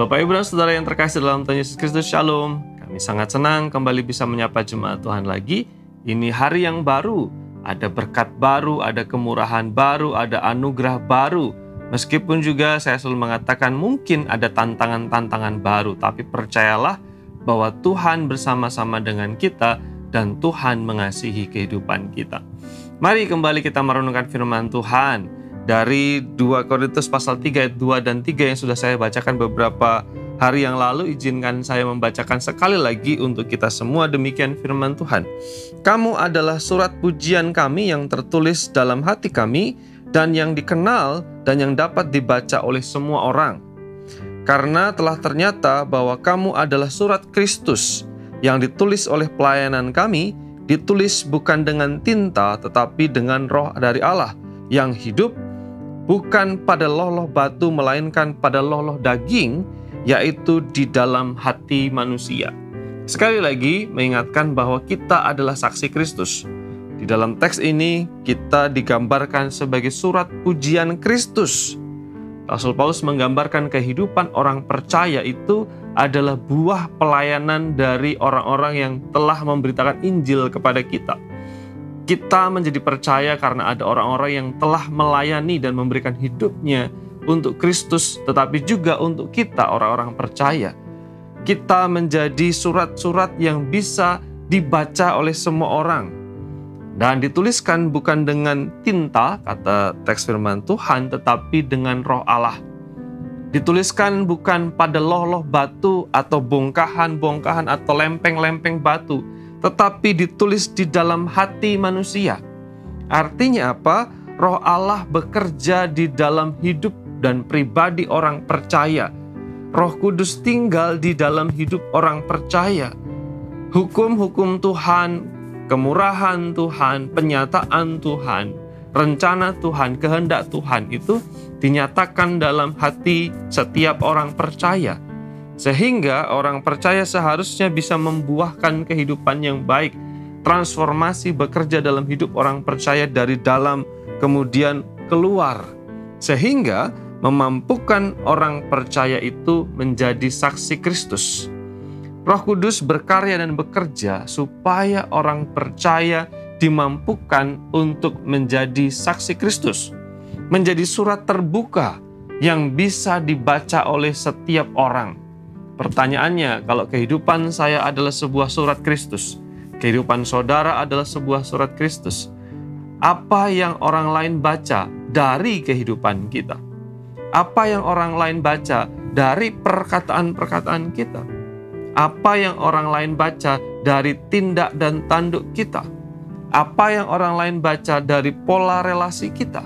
Bapak, Ibu, dan Saudara yang terkasih dalam Tuhan Yesus Kristus, Shalom. Kami sangat senang kembali bisa menyapa jemaat Tuhan lagi. Ini hari yang baru, ada berkat baru, ada kemurahan baru, ada anugerah baru. Meskipun juga saya selalu mengatakan mungkin ada tantangan-tantangan baru, tapi percayalah bahwa Tuhan bersama-sama dengan kita dan Tuhan mengasihi kehidupan kita. Mari kembali kita merenungkan firman Tuhan dari 2 Korintus pasal 3 ayat 2 dan 3 yang sudah saya bacakan beberapa hari yang lalu. Izinkan saya membacakan sekali lagi untuk kita semua. Demikian firman Tuhan. Kamu adalah surat pujian kami yang tertulis dalam hati kami dan yang dikenal dan yang dapat dibaca oleh semua orang. Karena telah ternyata bahwa kamu adalah surat Kristus yang ditulis oleh pelayanan kami, ditulis bukan dengan tinta tetapi dengan Roh dari Allah yang hidup, bukan pada loh-loh batu melainkan pada loh-loh daging, yaitu di dalam hati manusia. Sekali lagi mengingatkan bahwa kita adalah saksi Kristus. Di dalam teks ini kita digambarkan sebagai surat pujian Kristus. Rasul Paulus menggambarkan kehidupan orang percaya itu adalah buah pelayanan dari orang-orang yang telah memberitakan Injil kepada kita. Kita menjadi percaya karena ada orang-orang yang telah melayani dan memberikan hidupnya untuk Kristus, tetapi juga untuk kita orang-orang percaya. Kita menjadi surat-surat yang bisa dibaca oleh semua orang dan dituliskan bukan dengan tinta, kata teks firman Tuhan, tetapi dengan Roh Allah. Dituliskan bukan pada loh-loh batu atau bongkahan-bongkahan atau lempeng-lempeng batu, tetapi ditulis di dalam hati manusia. Artinya apa? Roh Allah bekerja di dalam hidup dan pribadi orang percaya. Roh Kudus tinggal di dalam hidup orang percaya. Hukum-hukum Tuhan, kemurahan Tuhan, penyataan Tuhan, rencana Tuhan, kehendak Tuhan itu dinyatakan dalam hati setiap orang percaya. Sehingga orang percaya seharusnya bisa membuahkan kehidupan yang baik. Transformasi bekerja dalam hidup orang percaya dari dalam kemudian keluar. Sehingga memampukan orang percaya itu menjadi saksi Kristus. Roh Kudus berkarya dan bekerja supaya orang percaya dimampukan untuk menjadi saksi Kristus. Menjadi surat terbuka yang bisa dibaca oleh setiap orang. Pertanyaannya, kalau kehidupan saya adalah sebuah surat Kristus, kehidupan saudara adalah sebuah surat Kristus, apa yang orang lain baca dari kehidupan kita? Apa yang orang lain baca dari perkataan-perkataan kita? Apa yang orang lain baca dari tindak dan tanduk kita? Apa yang orang lain baca dari pola relasi kita?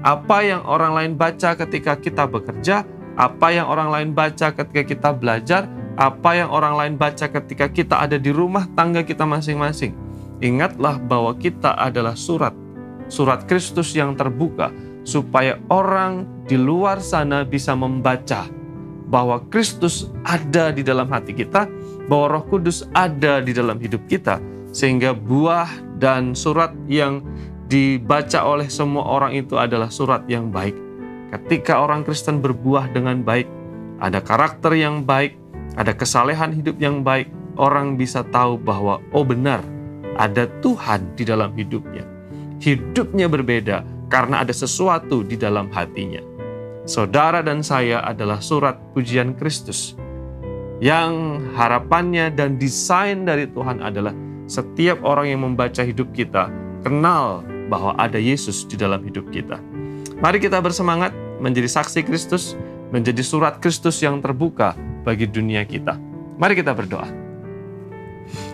Apa yang orang lain baca ketika kita bekerja? Apa yang orang lain baca ketika kita belajar? Apa yang orang lain baca ketika kita ada di rumah tangga kita masing-masing? Ingatlah bahwa kita adalah surat Kristus yang terbuka, supaya orang di luar sana bisa membaca bahwa Kristus ada di dalam hati kita, bahwa Roh Kudus ada di dalam hidup kita, sehingga buah dan surat yang dibaca oleh semua orang itu adalah surat yang baik. Ketika orang Kristen berbuah dengan baik, ada karakter yang baik, ada kesalehan hidup yang baik, orang bisa tahu bahwa oh benar, ada Tuhan di dalam hidupnya. Hidupnya berbeda karena ada sesuatu di dalam hatinya. Saudara dan saya adalah surat pujian Kristus yang harapannya dan desain dari Tuhan adalah setiap orang yang membaca hidup kita kenal bahwa ada Yesus di dalam hidup kita. Mari kita bersemangat menjadi saksi Kristus, menjadi surat Kristus yang terbuka bagi dunia kita. Mari kita berdoa.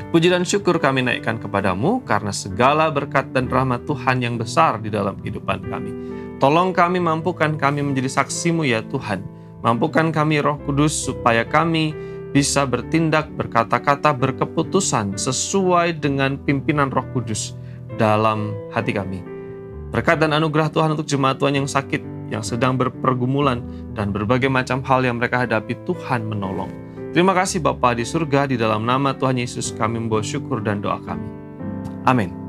Puji dan syukur kami naikkan kepadamu karena segala berkat dan rahmat Tuhan yang besar di dalam kehidupan kami. Tolong kami, mampukan kami menjadi saksi-Mu ya Tuhan. Mampukan kami Roh Kudus supaya kami bisa bertindak, berkata-kata, berkeputusan sesuai dengan pimpinan Roh Kudus dalam hati kami. Berkat dan anugerah Tuhan untuk jemaat Tuhan yang sakit, yang sedang berpergumulan, dan berbagai macam hal yang mereka hadapi, Tuhan menolong. Terima kasih Bapa di surga, di dalam nama Tuhan Yesus kami membawa syukur dan doa kami. Amin.